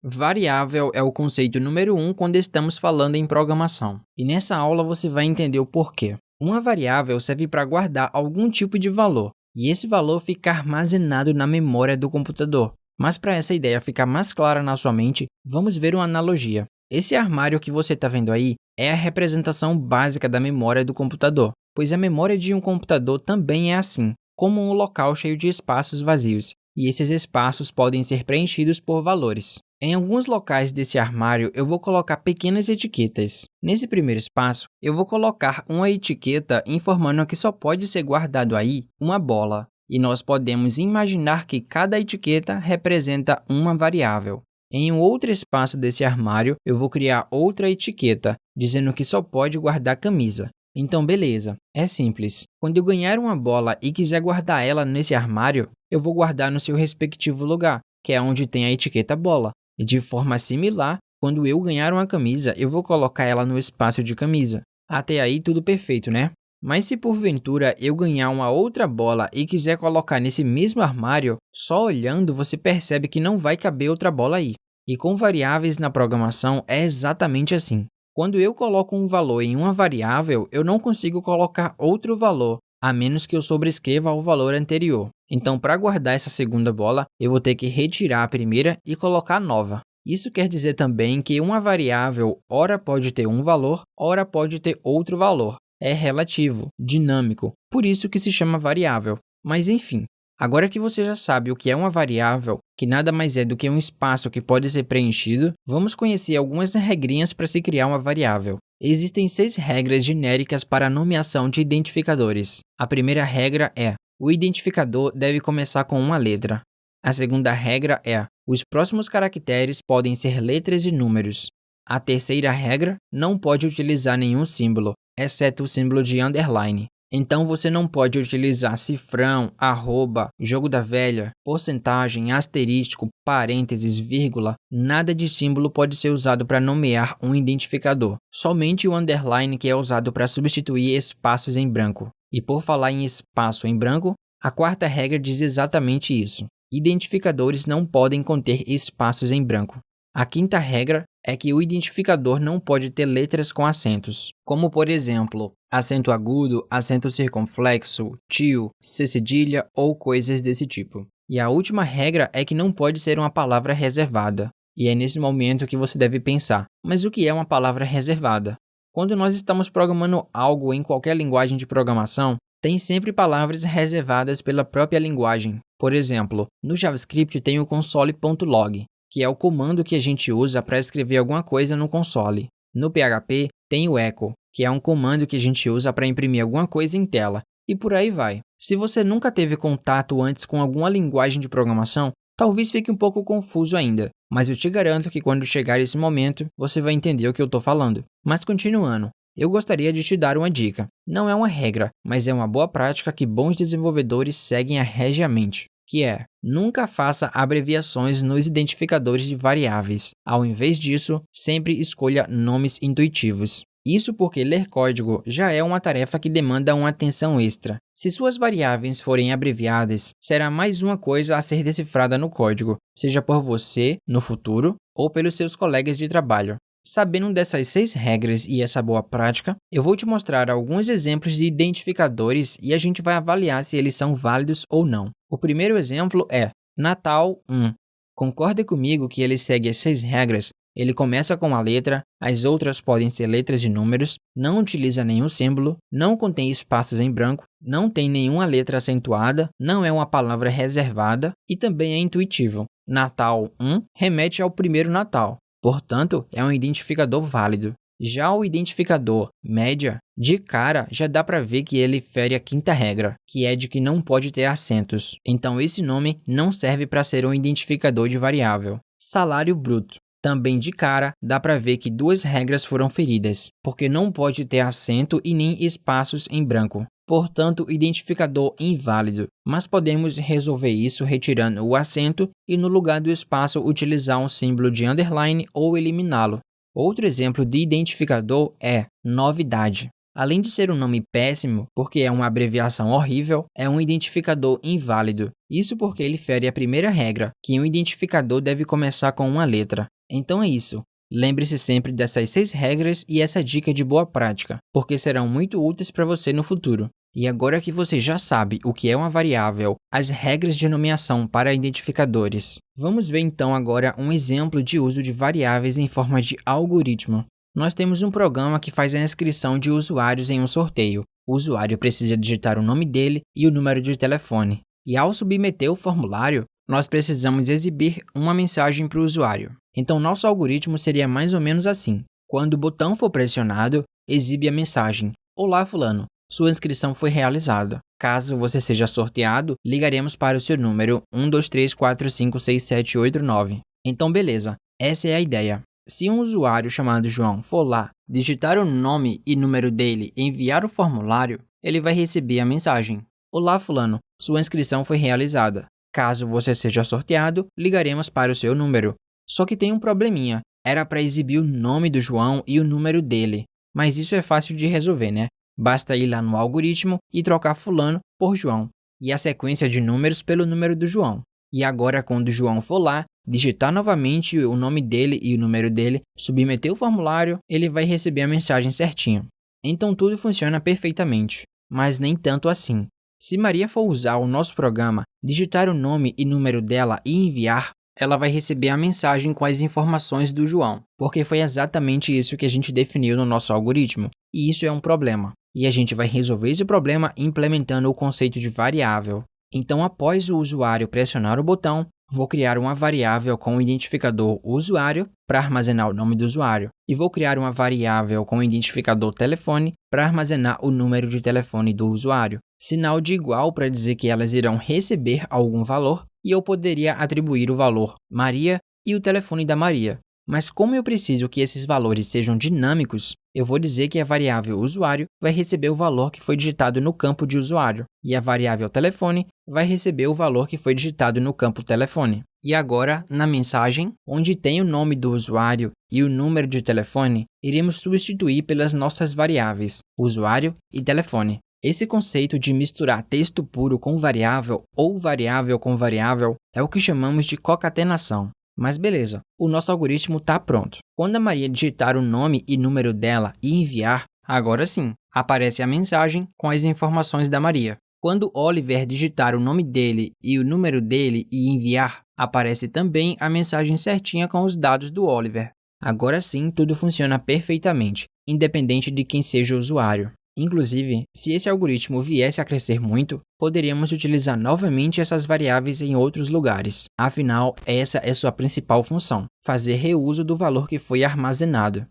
Variável é o conceito número 1 quando estamos falando em programação. E nessa aula você vai entender o porquê. Uma variável serve para guardar algum tipo de valor, e esse valor fica armazenado na memória do computador. Mas para essa ideia ficar mais clara na sua mente, vamos ver uma analogia. Esse armário que você está vendo aí é a representação básica da memória do computador, pois a memória de um computador também é assim, como um local cheio de espaços vazios, e esses espaços podem ser preenchidos por valores. Em alguns locais desse armário, eu vou colocar pequenas etiquetas. Nesse primeiro espaço, eu vou colocar uma etiqueta informando que só pode ser guardado aí uma bola. E nós podemos imaginar que cada etiqueta representa uma variável. Em um outro espaço desse armário, eu vou criar outra etiqueta, dizendo que só pode guardar camisa. Então, beleza, é simples. Quando eu ganhar uma bola e quiser guardar ela nesse armário, eu vou guardar no seu respectivo lugar, que é onde tem a etiqueta bola. E de forma similar, quando eu ganhar uma camisa, eu vou colocar ela no espaço de camisa. Até aí tudo perfeito, né? Mas se porventura eu ganhar uma outra bola e quiser colocar nesse mesmo armário, só olhando você percebe que não vai caber outra bola aí. E com variáveis na programação é exatamente assim. Quando eu coloco um valor em uma variável, eu não consigo colocar outro valor, a menos que eu sobrescreva o valor anterior. Então, para guardar essa segunda bola, eu vou ter que retirar a primeira e colocar a nova. Isso quer dizer também que uma variável ora pode ter um valor, ora pode ter outro valor. É relativo, dinâmico, por isso que se chama variável. Mas enfim, agora que você já sabe o que é uma variável, que nada mais é do que um espaço que pode ser preenchido, vamos conhecer algumas regrinhas para se criar uma variável. Existem 6 regras genéricas para a nomeação de identificadores. A primeira regra é: o identificador deve começar com uma letra. A segunda regra é: os próximos caracteres podem ser letras e números. A terceira regra: não pode utilizar nenhum símbolo, exceto o símbolo de underline. Então você não pode utilizar cifrão, arroba, jogo da velha, porcentagem, asterístico, parênteses, vírgula. Nada de símbolo pode ser usado para nomear um identificador. Somente o underline que é usado para substituir espaços em branco. E por falar em espaço em branco, a quarta regra diz exatamente isso. Identificadores não podem conter espaços em branco. A quinta regra é que o identificador não pode ter letras com acentos, como por exemplo, acento agudo, acento circunflexo, tio, C cedilha ou coisas desse tipo. E a última regra é que não pode ser uma palavra reservada. E é nesse momento que você deve pensar, mas o que é uma palavra reservada? Quando nós estamos programando algo em qualquer linguagem de programação, tem sempre palavras reservadas pela própria linguagem. Por exemplo, no JavaScript tem o console.log, que é o comando que a gente usa para escrever alguma coisa no console. No PHP, tem o echo, que é um comando que a gente usa para imprimir alguma coisa em tela, e por aí vai. Se você nunca teve contato antes com alguma linguagem de programação, talvez fique um pouco confuso ainda, mas eu te garanto que quando chegar esse momento, você vai entender o que eu estou falando. Mas continuando, eu gostaria de te dar uma dica. Não é uma regra, mas é uma boa prática que bons desenvolvedores seguem regiamente, que é: nunca faça abreviações nos identificadores de variáveis. Ao invés disso, sempre escolha nomes intuitivos. Isso porque ler código já é uma tarefa que demanda uma atenção extra. Se suas variáveis forem abreviadas, será mais uma coisa a ser decifrada no código, seja por você, no futuro, ou pelos seus colegas de trabalho. Sabendo dessas 6 regras e essa boa prática, eu vou te mostrar alguns exemplos de identificadores e a gente vai avaliar se eles são válidos ou não. O primeiro exemplo é Natal 1. Concorda comigo que ele segue as 6 regras? Ele começa com uma letra, as outras podem ser letras e números, não utiliza nenhum símbolo, não contém espaços em branco, não tem nenhuma letra acentuada, não é uma palavra reservada e também é intuitivo. Natal 1 remete ao primeiro Natal. Portanto, é um identificador válido. Já o identificador média, de cara, já dá para ver que ele fere a quinta regra, que é de que não pode ter acentos. Então, esse nome não serve para ser um identificador de variável. Salário bruto. Também de cara, dá para ver que 2 regras foram feridas, porque não pode ter acento e nem espaços em branco. Portanto, identificador inválido, mas podemos resolver isso retirando o acento e no lugar do espaço utilizar um símbolo de underline ou eliminá-lo. Outro exemplo de identificador é novidade. Além de ser um nome péssimo, porque é uma abreviação horrível, é um identificador inválido. Isso porque ele fere a primeira regra, que um identificador deve começar com uma letra. Então é isso. Lembre-se sempre dessas 6 regras e essa dica de boa prática, porque serão muito úteis para você no futuro. E agora que você já sabe o que é uma variável, as regras de nomeação para identificadores, vamos ver então agora um exemplo de uso de variáveis em forma de algoritmo. Nós temos um programa que faz a inscrição de usuários em um sorteio. O usuário precisa digitar o nome dele e o número de telefone. E ao submeter o formulário, nós precisamos exibir uma mensagem para o usuário. Então, nosso algoritmo seria mais ou menos assim. Quando o botão for pressionado, exibe a mensagem: "Olá, fulano, sua inscrição foi realizada. Caso você seja sorteado, ligaremos para o seu número 123456789". Então, beleza, essa é a ideia. Se um usuário chamado João for lá, digitar o nome e número dele e enviar o formulário, ele vai receber a mensagem: "Olá, fulano, sua inscrição foi realizada. Caso você seja sorteado, ligaremos para o seu número". Só que tem um probleminha. Era para exibir o nome do João e o número dele. Mas isso é fácil de resolver, né? Basta ir lá no algoritmo e trocar fulano por João. E a sequência de números pelo número do João. E agora, quando o João for lá, digitar novamente o nome dele e o número dele, submeter o formulário, ele vai receber a mensagem certinho. Então tudo funciona perfeitamente. Mas nem tanto assim. Se Maria for usar o nosso programa, digitar o nome e número dela e enviar, ela vai receber a mensagem com as informações do João, porque foi exatamente isso que a gente definiu no nosso algoritmo, e isso é um problema. E a gente vai resolver esse problema implementando o conceito de variável. Então, após o usuário pressionar o botão, vou criar uma variável com o identificador usuário para armazenar o nome do usuário, e vou criar uma variável com o identificador telefone para armazenar o número de telefone do usuário. Sinal de igual para dizer que elas irão receber algum valor, e eu poderia atribuir o valor Maria e o telefone da Maria. Mas como eu preciso que esses valores sejam dinâmicos, eu vou dizer que a variável usuário vai receber o valor que foi digitado no campo de usuário, e a variável telefone vai receber o valor que foi digitado no campo telefone. E agora, na mensagem, onde tem o nome do usuário e o número de telefone, iremos substituir pelas nossas variáveis, usuário e telefone. Esse conceito de misturar texto puro com variável ou variável com variável é o que chamamos de concatenação. Mas beleza, o nosso algoritmo está pronto. Quando a Maria digitar o nome e número dela e enviar, agora sim, aparece a mensagem com as informações da Maria. Quando Oliver digitar o nome dele e o número dele e enviar, aparece também a mensagem certinha com os dados do Oliver. Agora sim, tudo funciona perfeitamente, independente de quem seja o usuário. Inclusive, se esse algoritmo viesse a crescer muito, poderíamos utilizar novamente essas variáveis em outros lugares. Afinal, essa é sua principal função, fazer reuso do valor que foi armazenado.